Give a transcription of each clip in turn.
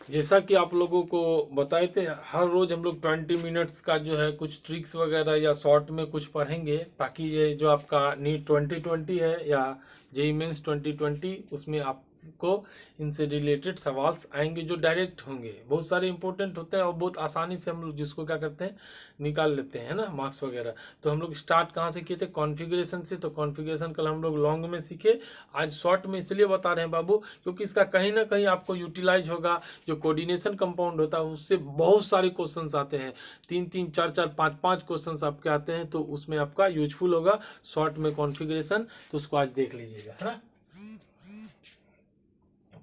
जैसा कि आप लोगों को बताए थे, हर रोज हम लोग 20 मिनट्स का जो है कुछ ट्रिक्स वगैरह या शॉर्ट में कुछ पढ़ेंगे, ताकि ये जो आपका नीट 2020 है या जेईई मेंस 2020, उसमें आपको इनसे रिलेटेड सवाल आएंगे जो डायरेक्ट होंगे। बहुत सारे इंपॉर्टेंट होते हैं और बहुत आसानी से हम लोग जिसको क्या करते हैं, निकाल लेते हैं ना मार्क्स वगैरह। तो हम लोग स्टार्ट कहाँ से किए थे? कॉन्फ़िगरेशन से। तो कॉन्फ़िगरेशन कल हम लोग लॉन्ग में सीखे, आज शॉर्ट में इसलिए बता रहे हैं बाबू क्योंकि इसका कहीं ना कहीं आपको यूटिलाइज होगा। जो कोऑर्डिनेशन कंपाउंड होता है उससे बहुत सारे क्वेश्चंस आते हैं, 3-3, 4-4, 5-5 क्वेश्चंस आपके आते हैं, तो उसमें आपका यूजफुल होगा शॉर्ट में कॉन्फ़िगरेशन। तो उसको आज देख लीजिएगा, है ना।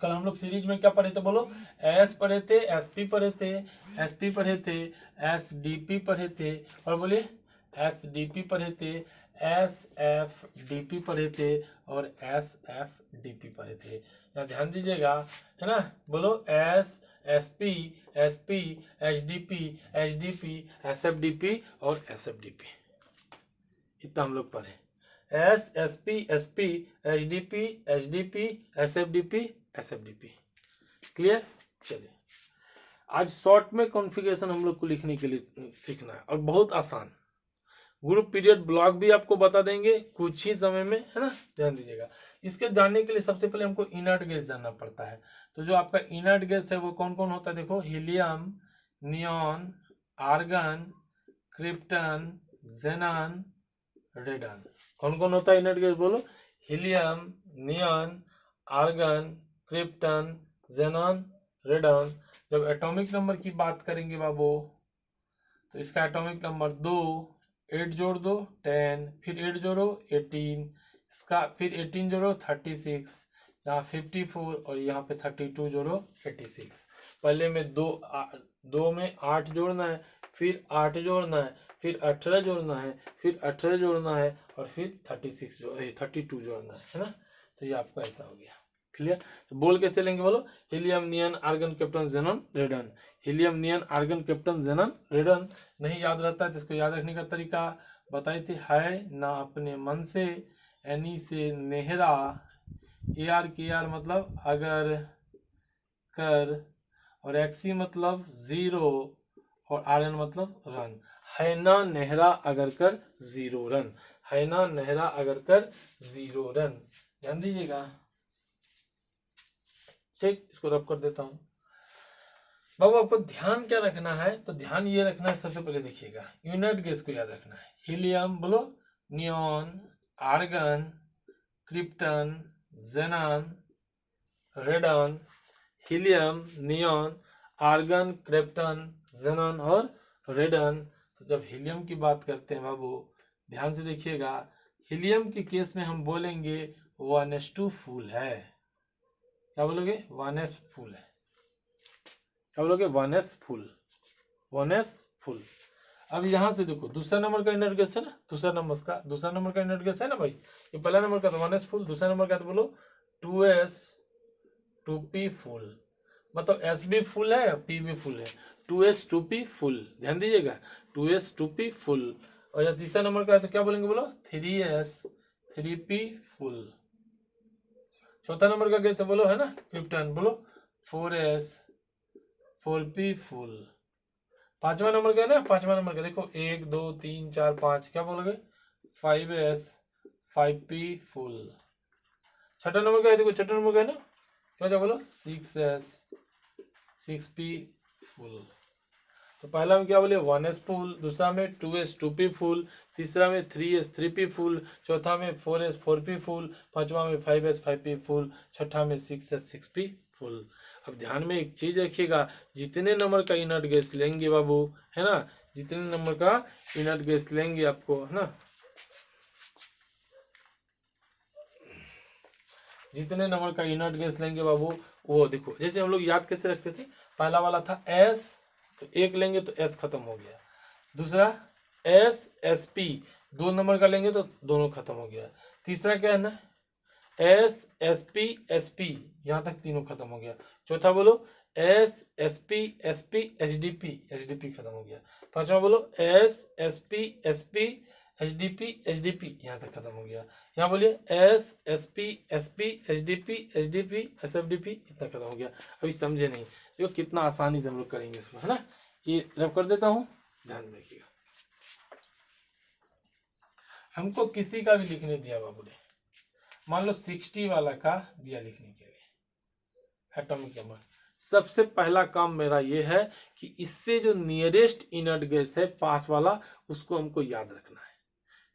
कल हम लोग सीरीज में क्या पढ़े थे बोलो? एस पढ़े थे, एसपी पढ़े थे, एसपी पढ़े थे, एसडीपी पढ़े थे, और बोलिए एसडीपी पढ़े थे, एसएफडीपी पढ़े थे, और एसएफडीपी पढ़े थे। यहाँ ध्यान दीजिएगा, है ना। बोलो S, SP, SP, HDP, HDP, SFDP और एसएफडीपी, इतना हम लोग पढ़े। S, SP, SP, HDP, HDP, SFDP, SFDP. Clear? चलिए, आज शॉर्ट में कॉन्फ़िगरेशन हम लोग को लिखने के लिए सीखना है, और बहुत आसान। ग्रुप पीरियड ब्लॉक भी आपको बता देंगे कुछ ही समय में, है ना। ध्यान दीजिएगा। इसके जानने के लिए सबसे पहले हमको इनर्ट गैस जानना पड़ता है। तो जो आपका इनर्ट गैस है वो कौन कौन होता है? देखो, helium, neon, argon, krypton, xenon, radon. कौन कौन होता है इनर्ट गैस? बोलो। Helium, neon, argon, krypton, xenon, radon. जब एटॉमिक नंबर की बात करेंगे बाबू, तो इसका एटॉमिक नंबर 2, 8 जोड़ दो 10, फिर 8 जोड़ो 18, इसका फिर 18 जोड़ो 36, यहाँ 54, और यहाँ पे 32 जोड़ो 86। पहले में दो में 8 जोड़ना है, फिर 8 जोड़ना है, फिर 18 जोड़ना है, फिर 18 जोड़ना है, और फिर 32 जोड़ना है ना। तो ये आपका ऐसा हो गया। क्लियर? तो बोल कैसे लेंगे बोलो? Helium, neon, argon, krypton, xenon, रेडन। Helium, neon, argon, krypton, xenon, radon. नहीं याद रहता है तो इसको याद रखने का तरीका बताए थे। है ना अपने मन से, एनी से नेहरा, ए आर के आर मतलब अगर, कर, और एक्सी मतलब जीरो, और आर एन मतलब रन। है ना नेहरा अगर कर जीरो रन, है ना नेहरा अगर कर जीरो रन। ध्यान दीजिएगा। ठीक, इसको रब कर देता हूं। बाबू आपको ध्यान क्या रखना है? तो ध्यान ये रखना है, सबसे पहले देखिएगा यूनिट गैस को याद रखना है। हीलियम बोलो, neon, argon, krypton, xenon, रेडन। Helium, neon, argon, krypton, xenon और रेडन। तो जब हीलियम की बात करते हैं बाबू, ध्यान से देखिएगा, हीलियम के केस में हम बोलेंगे 1s2 फुल है। क्या बोलोगे? 1s फुल है। क्या बोलोगे? 1s full, 1s full. अब यहां से देखो, दूसरा नंबर का इनर्ट गैस है ना, दूसरा नंबर का इनर्ट गैस है ना भाई। ये पहला नंबर का तो 1s फुल, दूसरा नंबर का तो बोलो 2s 2p फुल। मतलब s भी फुल है, p भी फुल है। 2s 2p full. ध्यान दीजिएगा, 2s 2p फुल। और यह तीसरा नंबर का है तो क्या बोलेंगे बोलो? 3s 3p full. चौथा नंबर का कैसे बोलो, है ना, क्रिप्टन, बोलो 4s 4p फुल। पांचवा नंबर का है ना, पांचवा नंबर का देखो 1 2 3 4 5, क्या बोलोगे? 5s 5p full. छठा नंबर का है, देखो छठा नंबर का है ना, क्या बोलो? 6s 6p full. तो पहला में क्या बोले? 1s फुल, दूसरा में 2s 2p फुल, तीसरा में 3s 3p फुल, चौथा में 4s 4p फुल, पांचवा में 5s 5p फुल, छठा में 6s 6p फुल। अब ध्यान में एक चीज रखिएगा, जितने नंबर का इनर्ट गैस लेंगे बाबू, है ना, जितने नंबर का इनर्ट गैस लेंगे आपको, है ना, जितने नंबर का इनर्ट गैस लेंगे बाबू, वो देखो जैसे हम लोग याद कैसे रखते थे। पहला वाला था एस, तो एक लेंगे तो एस खत्म हो गया। दूसरा एस एस पी, 2 नंबर का लेंगे तो दोनों खत्म हो गया। तीसरा क्या है ना, एस एस पी, यहाँ तक तीनों खत्म हो गया। चौथा बोलो S S P H D P खत्म हो गया। पांचवा बोलो एस पी एचडीपी एचडीपी, यहाँ तक खत्म हो गया। यहाँ बोलिए S SP SP HDP HDP SFDP, इतना खत्म हो गया। अभी समझे नहीं, देखो कितना आसानी से हम लोग करेंगे इसको, है ना। ये रब कर देता हूँ, ध्यान में रखिएगा। हमको किसी का भी लिखने दिया बाबू ने, मान लो 60 वाला का दिया लिखने के लिए एटॉमिक नंबर, सबसे पहला काम मेरा ये है कि इससे जो नियरेस्ट इनर्ट गैस है पास वाला, उसको हमको याद रखना है।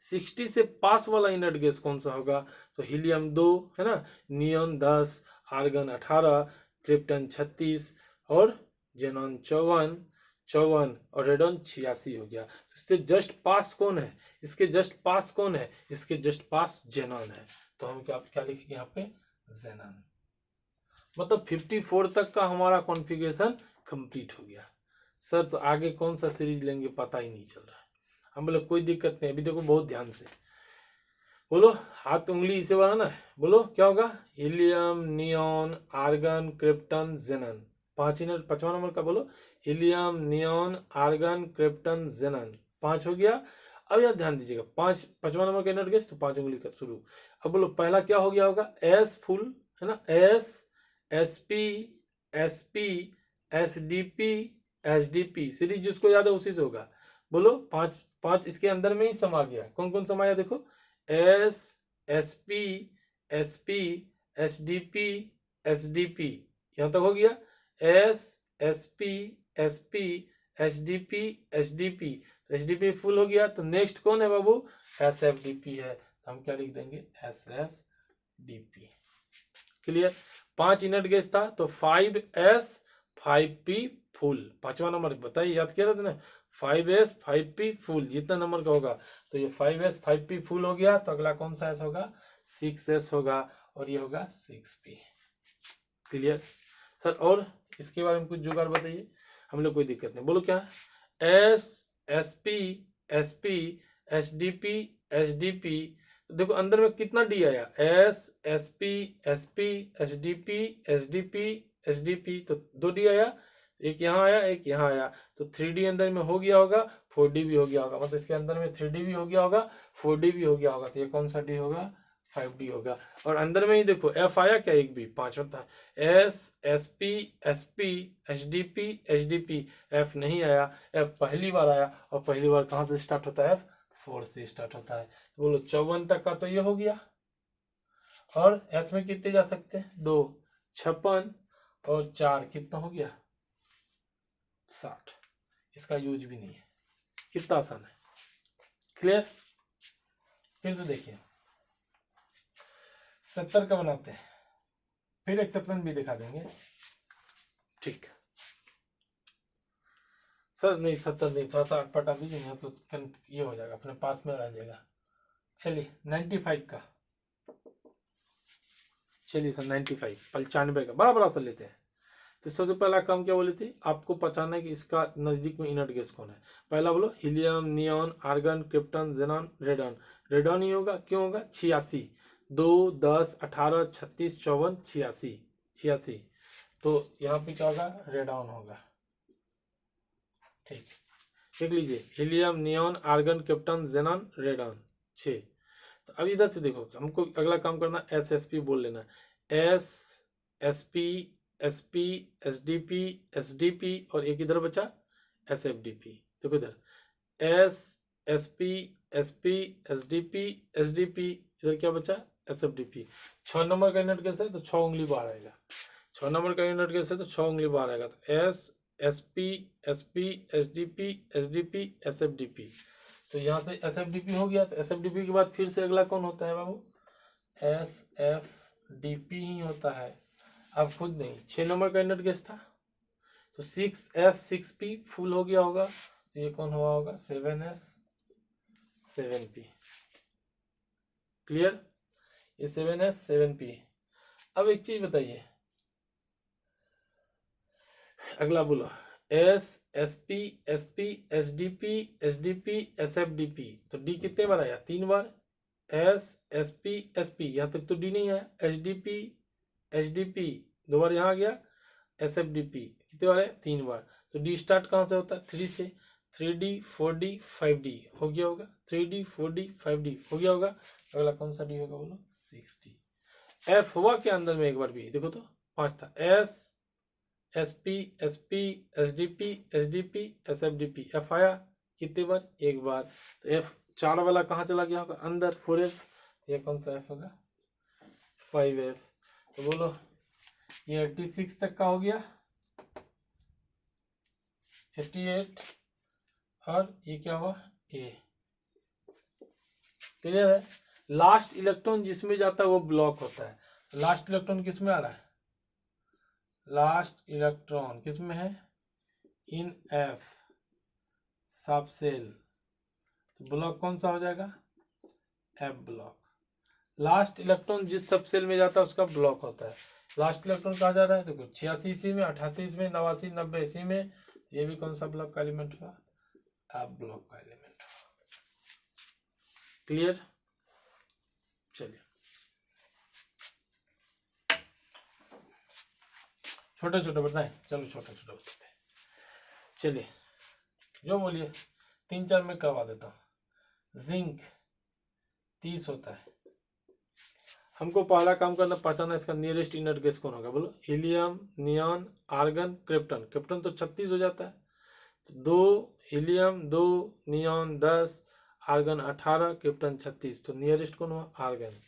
60 से पास वाला इनर्ट गैस कौन सा होगा, तो हीलियम 2 है ना, नियॉन 10, आर्गन 18, क्रिप्टन 36 और जेनॉन 54 और रेडॉन 86 हो गया। इससे जस्ट पास कौन है, इसके जस्ट पास कौन है, इसके जस्ट पास जेनॉन है। तो हम क्या लिखेंगे यहाँ पे, जेनॉन। मतलब 54 तक का हमारा कॉन्फ़िगरेशन कंप्लीट हो गया। सर तो आगे कौन सा सीरीज लेंगे पता ही नहीं चल रहा है। हम बोले कोई दिक्कत नहीं, अभी देखो बहुत ध्यान से बोलो, हाथ उंगली इसे बनाना है, बोलो क्या होगा, हीलियम नियॉन आर्गन क्रिप्टन जेनन, 5वां नंबर का बोलो, हीलियम नियॉन आर्गन क्रिप्टन जेनन, 5 हो गया। अब यार ध्यान दीजिएगा, 5वां नंबर का इनर्ट गैस, तो 5 उंगली का शुरू। अब बोलो पहला क्या हो गया होगा, एस फुल है ना, S SP SP SDP SDP, series जिसको याद है उसी से होगा। बोलो 5 इसके अंदर में ही समा गया, कौन कौन समाया देखो, S SP SP SDP SDP, यहाँ तक हो गया, S SP SP SDP SDP, तो एसडीपी फुल हो गया। तो नेक्स्ट कौन है बाबू, एसएफडीपी है, तो हम क्या लिख देंगे, एसएफडीपी। क्लियर। 5 इनर्ट गैस था, तो 5s 5p फुल, 5वां नंबर बताइए, याद किया था ना, 5s 5p फुल, जितना नंबर का होगा। तो ये 5s 5p फुल हो गया, तो अगला कौन सा एस होगा, 6s होगा, और ये होगा 6p। Clear sir. और इसके बारे में कुछ जुगाड़ बताइए, हम लोग कोई दिक्कत नहीं, बोलो क्या, S SP SP SDP SDP, देखो अंदर में कितना डी आया, S SP SP SDP SDP SDP, तो 2 डी आया, एक यहाँ आया एक यहाँ आया, तो 3D अंदर में हो गया होगा, 4D भी हो गया होगा, मतलब इसके अंदर में 3D भी हो गया होगा, 4D भी हो गया होगा, तो ये कौन सा डी होगा, 5D होगा। और अंदर में ही देखो एफ आया क्या, एक भी, 5 होता है, S SP SP SDP SDP, F नहीं आया, एफ पहली बार आया, और पहली बार कहाँ से स्टार्ट होता है, एफ 4 से स्टार्ट होता है। बोलो 54 तक का तो ये हो गया, और एस में कितने जा सकते हैं, 2, 56 और 4 कितना हो गया, 60। इसका यूज भी नहीं है, कितना आसान है। क्लियर। फिर से देखिए 70 का बनाते हैं, फिर एक्सेप्शन भी दिखा देंगे। ठीक सर, नहीं 70 नहीं, थोड़ा सा अटपटा दीजिए, नहीं तो ये हो जाएगा, अपने पास में रह जाएगा। चलिए 95 का, चलिए सर 95 95 का बड़ा बड़ा सा लेते हैं। तो सबसे पहला काम क्या बोले थे, आपको पहचानना है कि इसका नजदीक में इनर्ट गैस कौन है। पहला बोलो helium neon argon krypton xenon radon, radon ही होगा, क्यों होगा, 86, 2 10 18 36 54 86, तो यहाँ पे क्या होगा, रेडॉन होगा। ठीक, देख लीजिए, helium neon argon krypton xenon radon 6। तो अब इधर से देखो, हमको अगला काम करना, एस एस पी बोल लेना, S S P SP SDP SDP, और एक इधर बचा एसएफडीपी। देखो इधर S SP SP SDP SDP, इधर क्या बचा, एसएफडीपी। 6 नंबर का इनर्ट गैस है तो 6 उंगली बाहर आएगा, 6 नंबर का इनर्ट गैस है तो 6 उंगली बाहर आएगा, तो S SP SP SDP SDP SFDP. तो यहाँ से एसएफडीपी हो गया, तो एसएफडीपी के बाद फिर से अगला कौन होता है बाबू, एसएफडीपी ही होता है। अब खुद नहीं, 6 नंबर का इनर्ट गैस था, तो 6s 6p फुल हो गया होगा, तो ये कौन हुआ होगा, 7s 7p। क्लियर, ये 7s 7p। अब एक चीज बताइए, अगला बोलो S SP SP SDP SDP SFDP, तो डी कितने बार आया, 3 बार, एस एसपी एसपी, यहाँ तक तो डी नहीं आया, एसडीपी एसडीपी 2 बार यहाँ आ गया, एसएफडीपी कितने बार है, 3 बार। तो डी स्टार्ट कहाँ से होता है, 3 से, 3D 4D 5D हो गया होगा, 3D 4D 5D हो गया होगा। अगला कौन सा डी होगा बोलो, 6D। एफ हुआ क्या अंदर में, एक बार भी देखो तो 5 था, S SP SP SDP SDP SFDP, F आया कितने बार, एक बार। तो एफ 4 वाला कहाँ चला गया होगा, अंदर 4F। ये कौन सा एफ होगा, 5F। तो बोलो ये 86 तक का हो गया, 88, और ये क्या हुआ, ए। क्लियर है। लास्ट इलेक्ट्रॉन जिसमें जाता है वो ब्लॉक होता है। लास्ट इलेक्ट्रॉन किस में आ रहा है, लास्ट इलेक्ट्रॉन किस में है, इन एफ सब सेल, तो ब्लॉक कौन सा हो जाएगा, एफ ब्लॉक। लास्ट इलेक्ट्रॉन जिस सब सेल में जाता है उसका ब्लॉक होता है। लास्ट इलेक्ट्रॉन कहा जा रहा है, देखो 86 इसी में, 88 इसमें, 89 90 इसी में, ये भी कौन सा ब्लॉक का एलिमेंट हुआ, एफ ब्लॉक का एलिमेंट हुआ। क्लियर। चलिए छोटे छोटे बताएं, चलो छोटे छोटे बताते हैं। चलिए जो बोलिए, 3 4 में करवा देता हूँ। जिंक 30 होता है, हमको पहला काम करना, पहचाना इसका नियरेस्ट इनर गैस कौन होगा, बोलो helium, neon, argon, krypton. Krypton तो 36 हो जाता है, तो 2 हीलियम, 2 नियॉन 10, आर्गन 18, क्रिप्टन 36, तो नियरेस्ट कौन हुआ, आर्गन।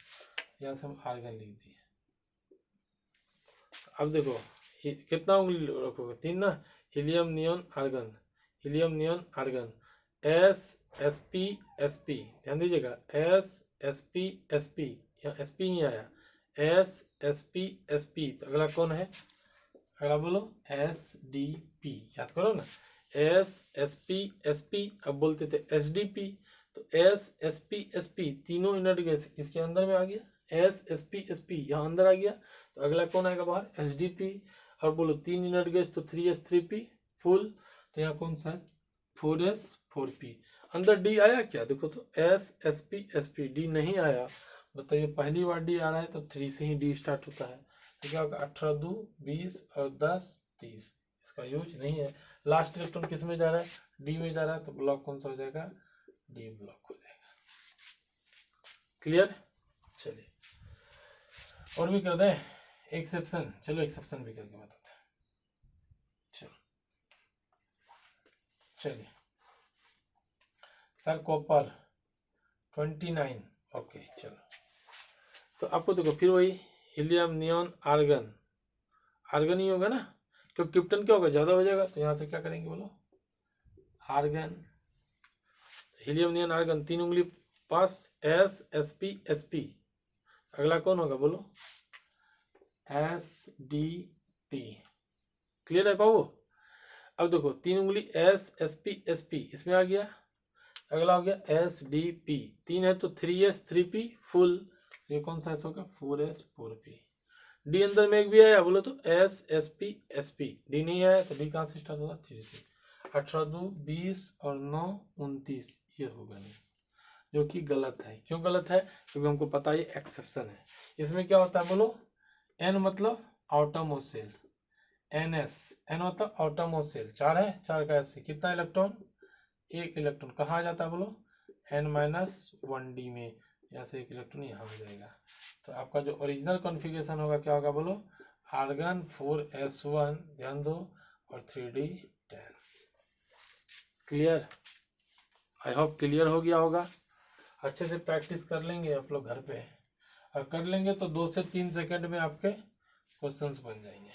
यहाँ से हम आर्गन लिख दिए। अब देखो कितना उंगली रखोगे, 3 ना, helium neon argon, helium neon argon, S SP SP, ध्यान दीजिएगा, एस SP SP, यहाँ SP ही आया, एस SP SP, तो अगला कौन है, अगला बोलो SDP, याद करो ना, एस SP SP, अब बोलते थे SDP, तो एस SP SP तीनों इनर्ट गैस इसके अंदर में आ गया, एस SP SP यहाँ अंदर आ गया, तो अगला कौन आएगा बाहर, SDP। और बोलो 3 इनर्ट गैस तो 3s 3p फुल, तो यहाँ कौन सा है, 4s 4p। अंदर डी आया क्या, देखो तो एस SP SP, डी नहीं आया, बताइए पहली बार डी आ रहा है तो 3 से ही डी स्टार्ट होता है, तो क्या होगा, 18 2 20 और 10 30, इसका यूज नहीं है। लास्ट इलेक्ट्रॉन किस में जा रहा है, डी में जा रहा है, तो ब्लॉक कौन सा हो जाएगा, डी ब्लॉक हो जाएगा। क्लियर। चलिए और भी कर दें एक्सेप्शन, चलो एक्सेप्शन भी करके बताते हैं। चलो चलिए सर कॉपर 29, ओके चलो, तो आपको देखो फिर वही हीलियम नियॉन आर्गन, आर्गन ही होगा ना, क्योंकि क्रिप्टन क्या होगा, ज़्यादा हो जाएगा, तो यहाँ से क्या करेंगे बोलो, आर्गन, हीलियम नियॉन आर्गन 3 उंगली पास, एस SP SP, अगला कौन होगा बोलो, SDP। क्लियर है बाबू। अब देखो 3 उंगली एस SP SP इसमें आ गया, अगला हो गया SDP, 3 है तो 3s 3p फुल, ये कौन सा होगा, 4s 4p। डी अंदर में एक भी आया बोलो तो एस SP SP, डी नहीं आया तो डी कहाँ से स्टार्ट होगा, 3 से। 18 2 20 और 9 29, ये होगा नहीं, जो कि गलत है। क्यों गलत है, क्योंकि हमको पता है एक्सेप्शन है। इसमें क्या होता है बोलो, एन मतलब आउटरमोस्ट सेल, NS, एन मतलब आउटरमोस्ट सेल, 4 है, 4 का एस, कितना इलेक्ट्रॉन, एक इलेक्ट्रॉन कहाँ जाता है बोलो, N-1D में, यहाँ से एक इलेक्ट्रॉन यहाँ हो जाएगा। तो आपका जो ओरिजिनल कॉन्फ़िगरेशन होगा क्या होगा बोलो, आर्गन 4s1, ध्यान दो, और 3D10। Clear, I hope clear हो गया होगा। अच्छे से प्रैक्टिस कर लेंगे आप लोग घर पे, और कर लेंगे तो 2 से 3 सेकंड में आपके क्वेश्चंस बन जाएंगे।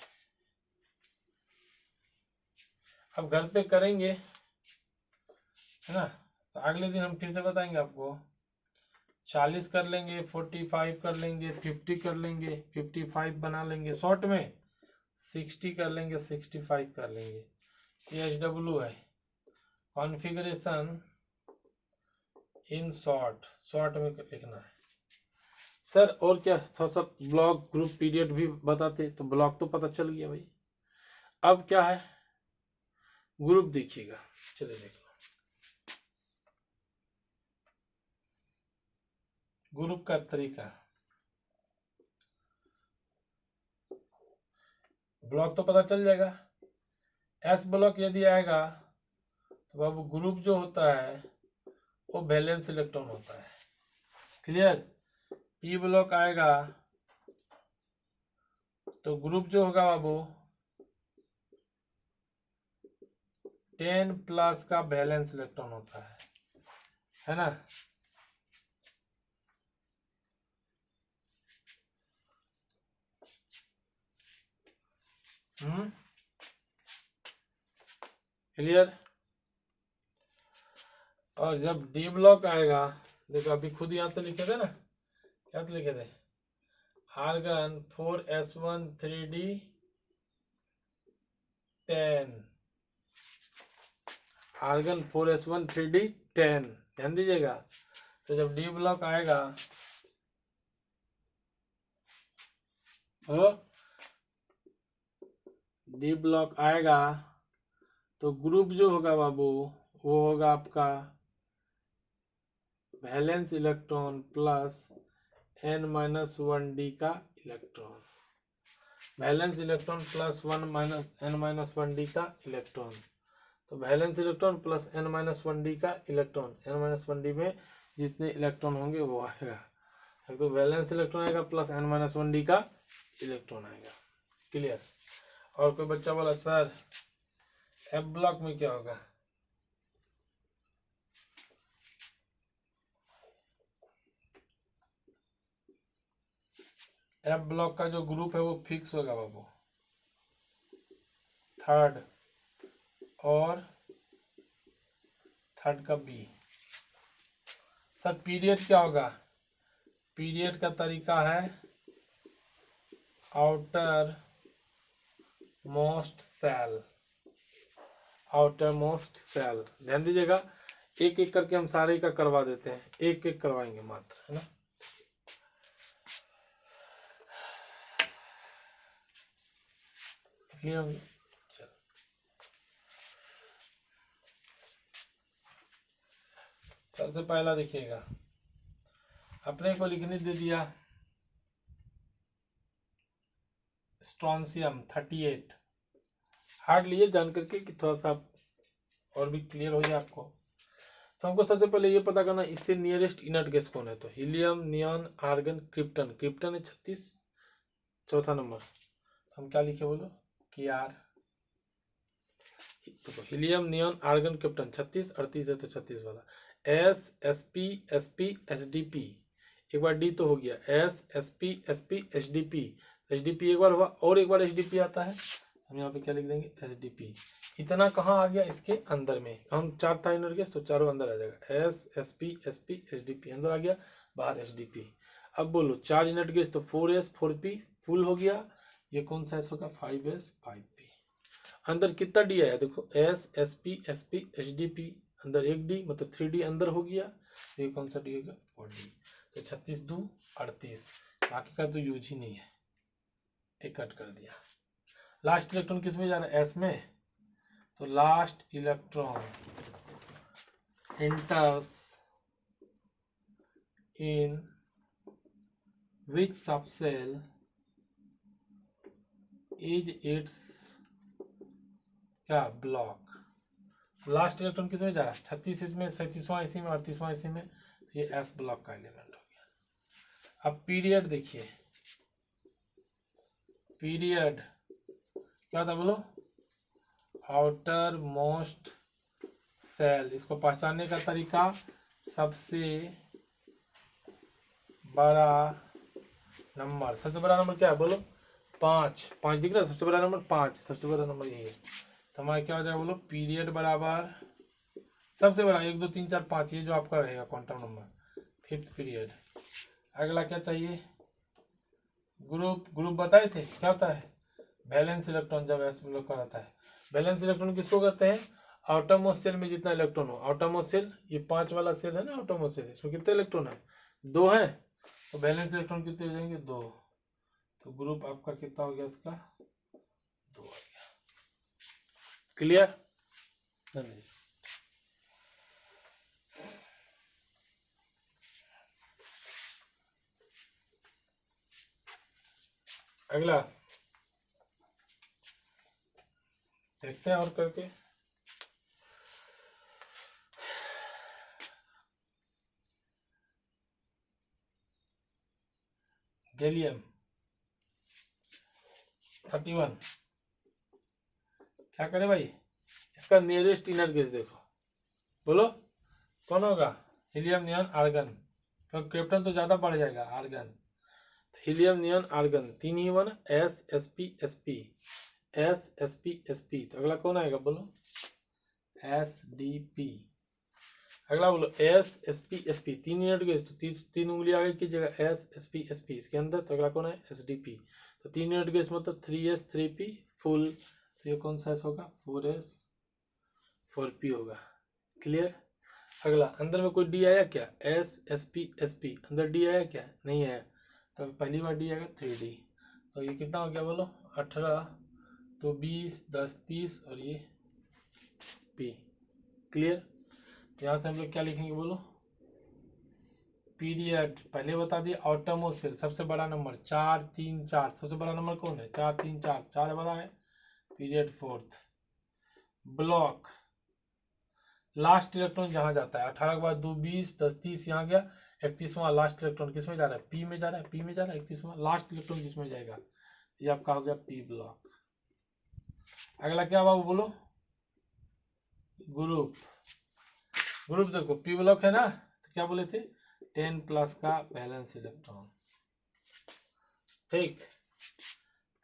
अब घर पे करेंगे है ना, तो अगले दिन हम फिर से बताएंगे आपको। 40 कर लेंगे, 45 कर लेंगे, 50 कर लेंगे, 55 बना लेंगे शॉर्ट में, 60 कर लेंगे, 65 कर लेंगे। THW है कॉन्फ़िगरेशन इन शॉर्ट, शॉर्ट में लिखना है सर। और क्या थोड़ा सा ब्लॉक ग्रुप पीरियड भी बताते, तो ब्लॉक तो पता चल गया भाई। अब क्या है, ग्रुप देखिएगा, चलिए देख लो ग्रुप का तरीका। ब्लॉक तो पता चल जाएगा, एस ब्लॉक यदि आएगा तो बाबू ग्रुप जो होता है वो वैलेंस इलेक्ट्रॉन होता है। क्लियर? पी ब्लॉक आएगा तो ग्रुप जो होगा बाबू 10+ का वैलेंस इलेक्ट्रॉन होता है ना। क्लियर? और जब डी ब्लॉक आएगा, देखो अभी खुद यहाँ तो लिखे थे ना, क्या तो लिखे थे, argon 4s1 3d 10, argon 4s1 3d 10, ध्यान दीजिएगा। तो जब डी ब्लॉक आएगा डी ब्लॉक आएगा तो ग्रुप जो होगा बाबू वो होगा आपका वैलेंस इलेक्ट्रॉन प्लस n-1d का electron, valence electron plus n-1d का इलेक्ट्रॉन। तो वैलेंस इलेक्ट्रॉन प्लस n-1d का इलेक्ट्रॉन, n-1d में जितने इलेक्ट्रॉन होंगे वो आएगा। तो वैलेंस इलेक्ट्रॉन आएगा प्लस n-1d का इलेक्ट्रॉन आएगा। क्लियर? और कोई बच्चा बोला सर एफ ब्लॉक में क्या होगा? एफ ब्लॉक का जो ग्रुप है वो फिक्स होगा बाबू, थर्ड और थर्ड का बी। सर पीरियड क्या होगा? पीरियड का तरीका है outermost shell, outermost shell. ध्यान दीजिएगा, एक एक करके हम सारे का करवा देते हैं, एक एक करवाएंगे मात्र, है ना। चल सबसे पहला देखिएगा, अपने को लिखने दे दिया स्ट्रॉन्सियम 38। हार्ड लिए जान करके कि थोड़ा सा और भी क्लियर हो जाए आपको। तो हमको सबसे पहले ये पता करना इससे नियरेस्ट इनर्ट गैस कौन है। तो helium, neon, argon, krypton. Krypton है 36, चौथा नंबर। हम क्या लिखे बोलो? KR। तो हीलियम, नियॉन, आर्गन, क्रिप्टन 36, 38 है तो 36 वाला। S, SP, SP, SDP, एक बार D तो हो गया। S, SP, SP, SDP, SDP एक बार हुआ और एक बार SDP आता है, हम यहाँ पे क्या लिख देंगे? SDP। इतना कहाँ आ गया? इसके अंदर में। हम 4 था इनर गैस तो चारों अंदर आ जाएगा। S, SP, SP, SDP अंदर आ गया, बाहर SDP। अब बोलो 4 इनर गैस तो 4S 4P फुल हो गया। ये कौन सा एस होगा? 5S 5P। अंदर कितना डी आया देखो, S, SP, SP, HDP, अंदर एक डी मतलब 3D अंदर हो गया। ये कौन सा डी होगा? 4D। तो 36 2 38, बाकी का तो यूज ही नहीं है, एक कट कर दिया। लास्ट इलेक्ट्रॉन किस में जा रहा है? S में। तो last electron enters in which subcell is its क्या ब्लॉक? लास्ट इलेक्ट्रॉन किस में जा रहा है? 36 इसमें, 37वां इसी में, 38वां इसी में। ये S ब्लॉक का एलिमेंट हो गया। अब पीरियड देखिए, पीरियड क्या था बोलो? Outermost shell. इसको पहचानने का तरीका, सबसे बड़ा नंबर। सबसे बड़ा नंबर क्या है बोलो? 5। 5 दिख रहा है? सबसे बड़ा नंबर 5, सबसे बड़ा नंबर यही है। तो हमारा क्या हो जाएगा बोलो? पीरियड बराबर सबसे बड़ा 1 2 3 4 5, ये जो आपका रहेगा क्वांटम नंबर, फिफ्थ पीरियड। अगला क्या चाहिए? ग्रुप। ग्रुप बताए थे क्या होता है? वैलेंस इलेक्ट्रॉन जब एस ब्लॉक का रहता है। वैलेंस इलेक्ट्रॉन किसको कहते हैं? आउटरमोस्ट सेल में जितना इलेक्ट्रॉन हो। आउटरमोस्ट सेल ये 5 वाला सेल है ना, आउटरमोस्ट सेल, इसमें कितने इलेक्ट्रॉन है? 2 है। तो वैलेंस इलेक्ट्रॉन कितने हो जाएंगे? 2। तो ग्रुप आपका कितना हो गया इसका? 2 हो गया। क्लियर? अगला देखते हैं और करके। गैलियम 31। क्या करें भाई, इसका नियरेस्ट इनर गैस देखो, बोलो कौन होगा, हीलियम नियॉन आर्गन, तो क्रिप्टन तो ज्यादा बढ़ जाएगा, आर्गन, हीलियम नियॉन आर्गन, 3 ही बना, S S P S P, S S P S P, तो अगला कौन आएगा बोलो, एस डी पी। अगला बोलो S S P, 3 unit gas, तो 3 उंगली आगे की जगह एस एस पी इसके अंदर, तो अगला कौन है, एस डी पी, तो 3 यूनिट गैस मतलब 3s 3p फुल, तो ये कौन सा होगा, 4s 4p होगा। क्लियर। अगला अंदर में कोई डी आया क्या, एस पी अंदर डी आया क्या, नहीं आया, तो पहली बार डी आएगा 3d, तो ये कितना हो गया बोलो, 18, तो 20 10 30 और ये p। क्लियर। यहाँ से हम लोग क्या लिखेंगे बोलो, पीरियड पहले बता दिए, ऑटोमोसेल सबसे बड़ा नंबर 4 3 4, सबसे बड़ा नंबर कौन है, 4 3 4, 4 बड़ा है, period 4th। Block last electron जहां जाता है, 18 के बाद 2 20 10 30 यहाँ गया, 31वां लास्ट इलेक्ट्रॉन किस में जा रहा है, पी में जा रहा है, पी में जा रहा है, 31वां लास्ट इलेक्ट्रॉन जिसमें जाएगा, ये आपका हो गया पी ब्लॉक। अगला क्या बाबू बोलो, ग्रुप, ग्रुप देखो पी ब्लॉक है ना, तो क्या बोले थे, 10+ का बैलेंस इलेक्ट्रॉन। ठीक,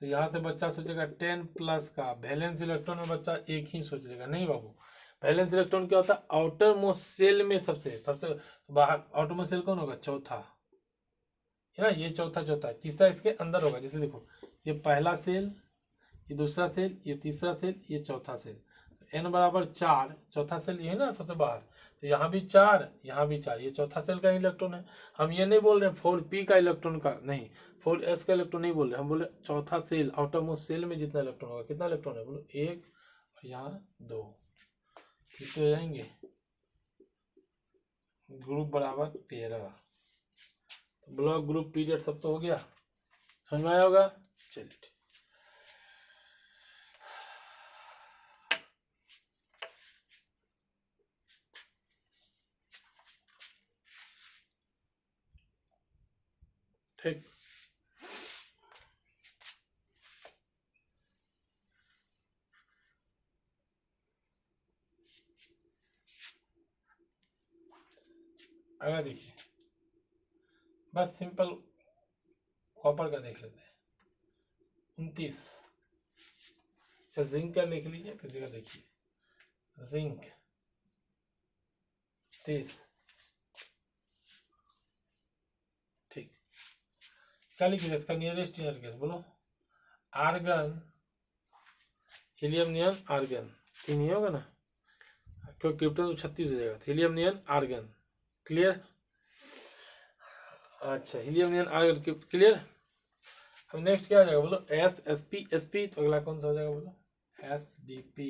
तो यहाँ से बच्चा सोचेगा 10+ का वैलेंस इलेक्ट्रॉन में, बच्चा एक ही सोच लेगा, नहीं बाबू, वैलेंस इलेक्ट्रॉन क्या होता है, आउटर मोस्ट सेल में सबसे बाहर, आउटर मोस्ट सेल कौन होगा, चौथा है ना, ये चौथा, तीसरा इसके अंदर होगा, जैसे देखो ये पहला सेल, ये दूसरा सेल, ये तीसरा सेल, ये चौथा सेल, n बराबर 4, चौथा सेल ये है ना सबसे बाहर, तो यहाँ भी 4 यहाँ भी 4, ये चौथा सेल का इलेक्ट्रॉन है। हम ये नहीं बोल रहे 4p का इलेक्ट्रॉन का नहीं, 4s का इलेक्ट्रॉन नहीं बोल रहे, हम बोले चौथा सेल, आउटर मोस्ट सेल में जितना इलेक्ट्रॉन होगा, कितना इलेक्ट्रॉन है बोलो, 1 और यहाँ 2, कितने हो जाएंगे, ग्रुप बराबर 13। ब्लॉक ग्रुप पीरियड सब तो हो गया, समझ में आया होगा। चलिए ठीक, अगर देखिए बस सिंपल कॉपर का देख लेते हैं, 29, या जिंक का देख लीजिए, किसी का देखिए, जिंक 30। ठीक, क्या लिखिए इसका नियरेस्ट इनर गैस बोलो, आर्गन, हीलियम नियन आर्गन, 3 ही होगा ना, क्योंकि क्रिप्टन तो 36 हो जाएगा, हीलियम नियन आर्गन। क्लियर। अच्छा हीलियम नियन आर्गन क्लियर। अब नेक्स्ट क्या आ जाएगा बोलो, एस पी, तो अगला कौन सा हो जाएगा बोलो, एस डी पी।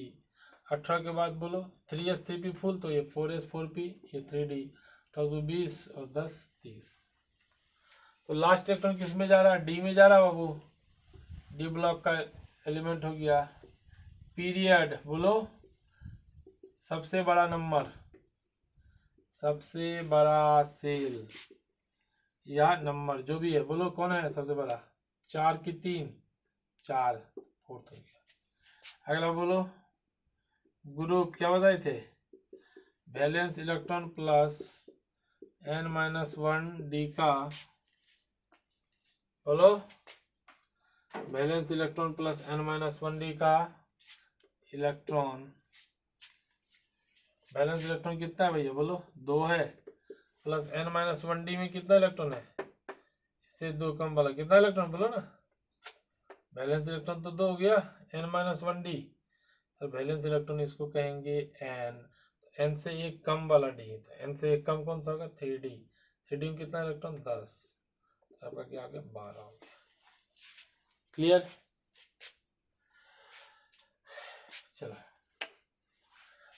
18 के बाद बोलो 3s 3p फुल, तो ये 4s 4p, ये 3d, तो 20 और 10 30, तो लास्ट इलेक्ट्रॉन किस में जा रहा है, डी में जा रहा है बाबू, डी ब्लॉक का एलिमेंट हो गया। पीरियड बोलो, सबसे बड़ा नंबर, सबसे बड़ा सेल या नंबर जो भी है, बोलो कौन है सबसे बड़ा, 4 की 3 4, 4th हो गया। अगला बोलो ग्रुप, क्या बताए थे, valence electron plus n-1 D का, बोलो valence electron plus n-1 D का इलेक्ट्रॉन, बैलेंस इलेक्ट्रॉन कितना है भैया बोलो, 2 है, प्लस n-1 डी में कितना इलेक्ट्रॉन है, इससे 2 कम वाला कितना इलेक्ट्रॉन बोलो ना, बैलेंस इलेक्ट्रॉन तो 2 हो गया, n-1 डी, तो बैलेंस इलेक्ट्रॉन इसको कहेंगे n, n से एक कम वाला डी, तो n से एक कम कौन सा होगा, 3d, 3d में कितना इलेक्ट्रॉन 10, तो आपका क्या हो गया 12 हो गया। क्लियर। चलो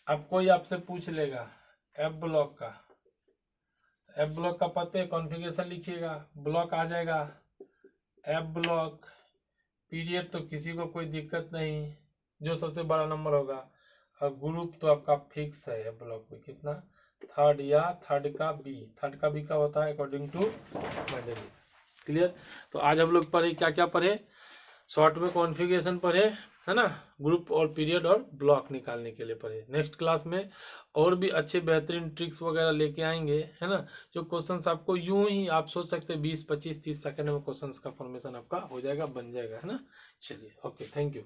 अब कोई आपसे पूछ लेगा एफ ब्लॉक का, एफ ब्लॉक का पते कॉन्फ़िगरेशन लिखिएगा, ब्लॉक आ जाएगा एफ ब्लॉक, पीरियड तो किसी को कोई दिक्कत नहीं, जो सबसे बड़ा नंबर होगा, और ग्रुप तो आपका फिक्स है एफ ब्लॉक में, कितना, 3rd या 3rd का बी, 3rd का बी का होता है अकॉर्डिंग टू मेंडलीव। क्लियर। तो आज हम लोग पढ़े, क्या क्या पढ़े, शॉर्ट में कॉन्फ़िगरेशन पढ़े, है ना, ग्रुप और पीरियड और ब्लॉक निकालने के लिए पढ़े। नेक्स्ट क्लास में और भी अच्छे बेहतरीन ट्रिक्स वगैरह लेके आएंगे, है ना, जो क्वेश्चंस आपको यूं ही आप सोच सकते हैं 20 25 30 सेकंड में क्वेश्चंस का फॉर्मेशन आपका हो जाएगा, बन जाएगा, है ना। चलिए, ओके, थैंक यू।